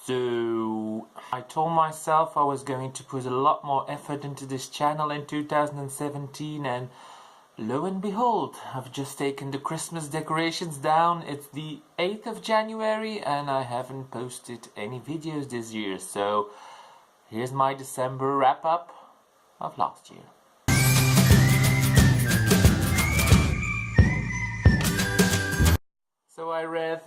So I told myself I was going to put a lot more effort into this channel in 2017, and lo and behold, I've just taken the Christmas decorations down. It's the 8th of January and I haven't posted any videos this year. So here's my December wrap up of last year. So I read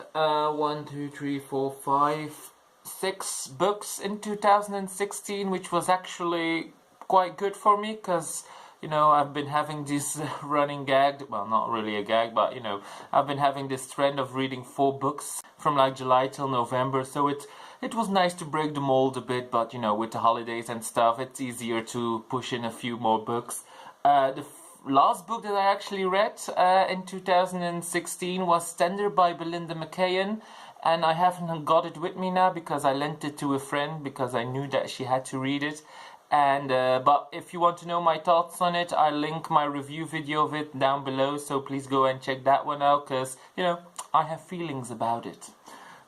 6 books in 2016, which was actually quite good for me, because you know, I've been having this running gag, well, not really a gag, but you know, I've been having this trend of reading 4 books from like July till November, so it was nice to break the mold a bit, but you know, with the holidays and stuff, it's easier to push in a few more books. The last book that I actually read in 2016 was Tender by Belinda McKeon, and I haven't got it with me now because I lent it to a friend because I knew that she had to read it. And but if you want to know my thoughts on it, I'll link my review video of it down below, so please go and check that one out, because you know, I have feelings about it.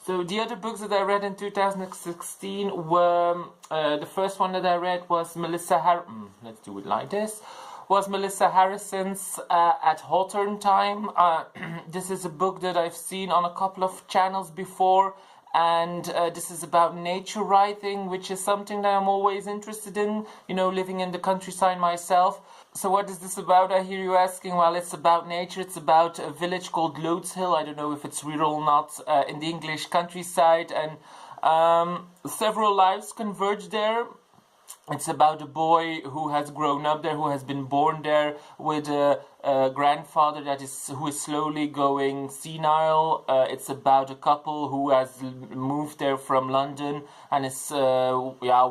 So the other books that I read in 2016 were the first one that I read was Melissa Harrison's At Hawthorn Time. This is a book that I've seen on a couple of channels before, and this is about nature writing, which is something that I'm always interested in, you know, living in the countryside myself. So what is this about, I hear you asking? Well, it's about nature. It's about a village called Loads Hill. I don't know if it's real or not, in the English countryside, and several lives converge there. It's about a boy who has grown up there, who has been born there, with a grandfather who is slowly going senile. It's about a couple who has moved there from London and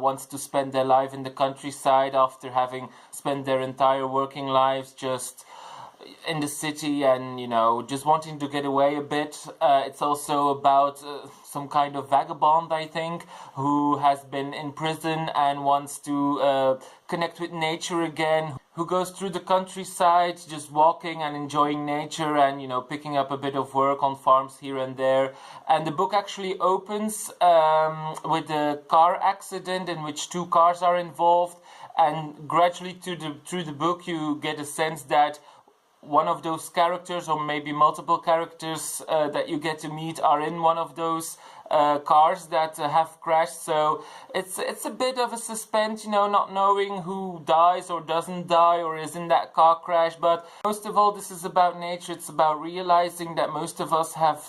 wants to spend their life in the countryside after having spent their entire working lives just in the city, and you know, just wanting to get away a bit. It's also about some kind of vagabond, I think, who has been in prison and wants to connect with nature again, who goes through the countryside just walking and enjoying nature, and you know, picking up a bit of work on farms here and there. And the book actually opens with a car accident in which 2 cars are involved, and gradually through the book you get a sense that one of those characters, or maybe multiple characters that you get to meet, are in one of those cars that have crashed. So it's a bit of a suspense, you know, not knowing who dies or doesn't die or is in that car crash. But most of all, this is about nature. It's about realizing that most of us have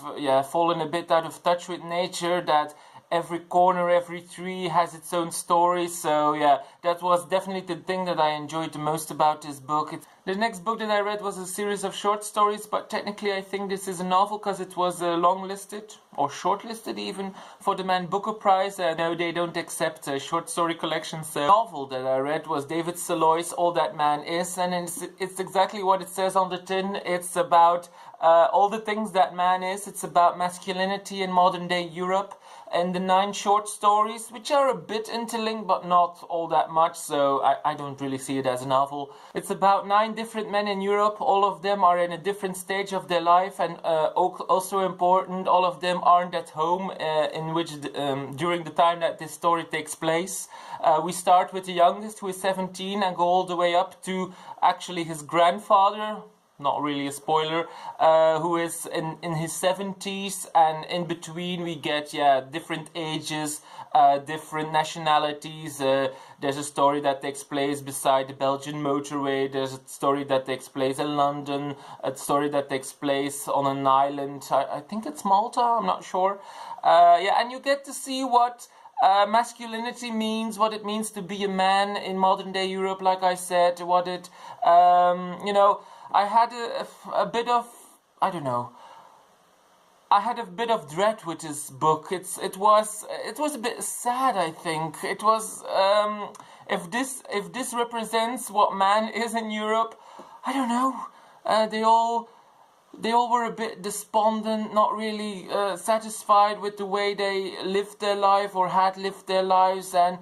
fallen a bit out of touch with nature, that every corner, every tree has its own story. So yeah, that was definitely the thing that I enjoyed the most about this book. The next book that I read was a series of short stories, but technically I think this is a novel because it was long-listed, or shortlisted even, for the Man Booker Prize. No, they don't accept short story collections. So the novel that I read was David Szalay's All That Man Is, and it's exactly what it says on the tin. It's about all the things that man is. It's about masculinity in modern day Europe, and the 9 short stories, which are a bit interlinked but not all that much, so I don't really see it as a novel. It's about 9 different men in Europe. All of them are in a different stage of their life, and also important, all of them aren't at home during the time that this story takes place. We start with the youngest, who is 17, and go all the way up to actually his grandfather, not really a spoiler, who is in his 70s, and in between we get different ages, different nationalities. There's a story that takes place beside the Belgian motorway, there's a story that takes place in London, a story that takes place on an island, I think it's Malta, I'm not sure. And you get to see what masculinity means, what it means to be a man in modern day Europe, like I said, what it, you know, I had a bit of, I don't know, I had a bit of dread with this book. It was a bit sad, I think. It was, if this represents what man is in Europe, I don't know. They all were a bit despondent, not really satisfied with the way they lived their life or had lived their lives, and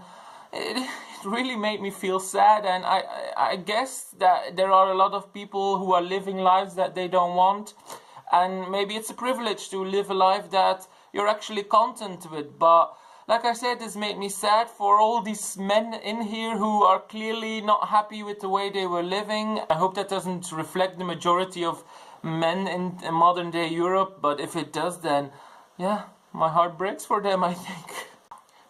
it really made me feel sad. And I guess that there are a lot of people who are living lives that they don't want, and maybe it's a privilege to live a life that you're actually content with, but like I said, this made me sad for all these men in here who are clearly not happy with the way they were living. I hope that doesn't reflect the majority of men in modern day Europe, but if it does, then yeah, my heart breaks for them, I think.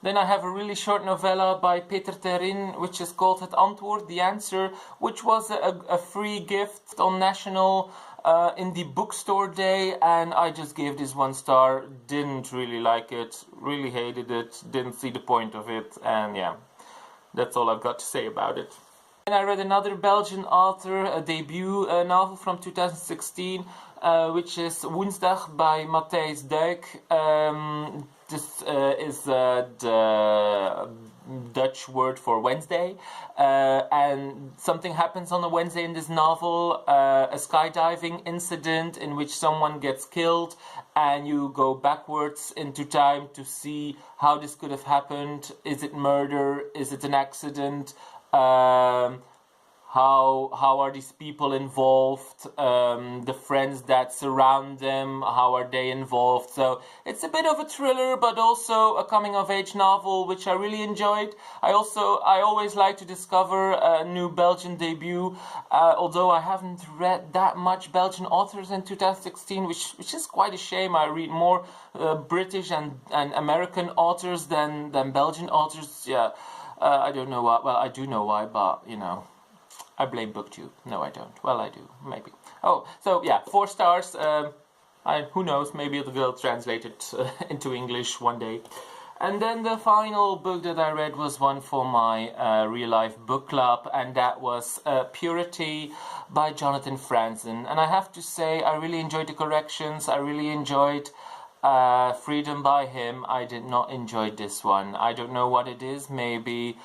Then I have a really short novella by Peter Terin, which is called Het Antwoord, The Answer, which was a free gift on National Indie Bookstore Day, and I just gave this 1 star, didn't really like it, really hated it, didn't see the point of it, and yeah, that's all I've got to say about it. And I read another Belgian author, a debut novel from 2016, which is Woensdag by Mathijs Duyck. This is the Dutch word for Wednesday, and something happens on a Wednesday in this novel, a skydiving incident in which someone gets killed, and you go backwards into time to see how this could have happened. Is it murder? Is it an accident? How are these people involved? The friends that surround them, how are they involved? So it's a bit of a thriller, but also a coming-of-age novel, which I really enjoyed. I always like to discover a new Belgian debut, although I haven't read that much Belgian authors in 2016, which is quite a shame. I read more British and American authors than Belgian authors. Yeah, I don't know why. Well, I do know why, but you know, I blame BookTube. No, I don't. Well, I do. Maybe. Oh, so yeah, 4 stars. Who knows? Maybe it will translate it into English one day. And then the final book that I read was one for my real-life book club, and that was Purity by Jonathan Franzen. And I have to say, I really enjoyed the corrections. I really enjoyed Freedom by him. I did not enjoy this one. I don't know what it is. Maybe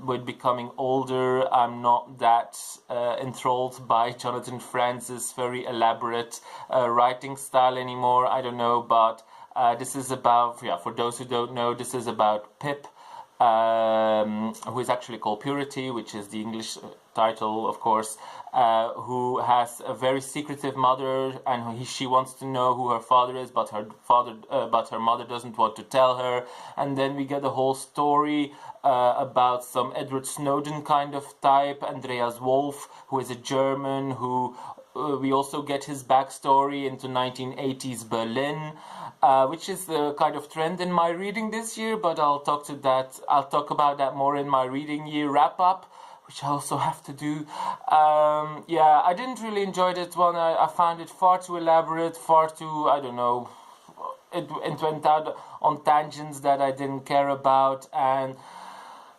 with becoming older, I'm not that enthralled by Jonathan Franzen's very elaborate writing style anymore. I don't know, but this is about, yeah, for those who don't know, this is about Pip, who is actually called Purity, which is the English title, of course, who has a very secretive mother, and she wants to know who her father is, but her mother doesn't want to tell her. And then we get a whole story about some Edward Snowden kind of type, Andreas Wolf, who is a German, who we also get his backstory into 1980s Berlin, which is the kind of trend in my reading this year, but I'll talk about that more in my reading year wrap-up, which I also have to do. Yeah, I didn't really enjoy that one. I found it far too elaborate, far too, I don't know, it went out on tangents that I didn't care about, and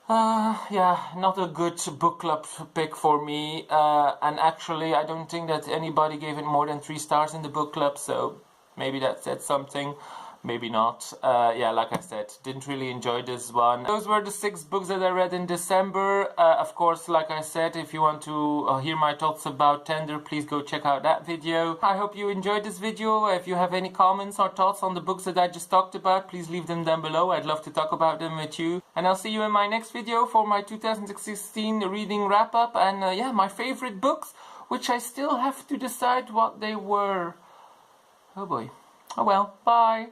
yeah, not a good book club pick for me, and actually I don't think that anybody gave it more than 3 stars in the book club, so maybe that said something, maybe not. Yeah, like I said, didn't really enjoy this one. Those were the 6 books that I read in December. Of course, like I said, if you want to hear my thoughts about Tender, please go check out that video. I hope you enjoyed this video. If you have any comments or thoughts on the books that I just talked about, please leave them down below. I'd love to talk about them with you. And I'll see you in my next video for my 2016 reading wrap-up, and yeah, my favorite books, which I still have to decide what they were. Oh boy. Oh well, bye.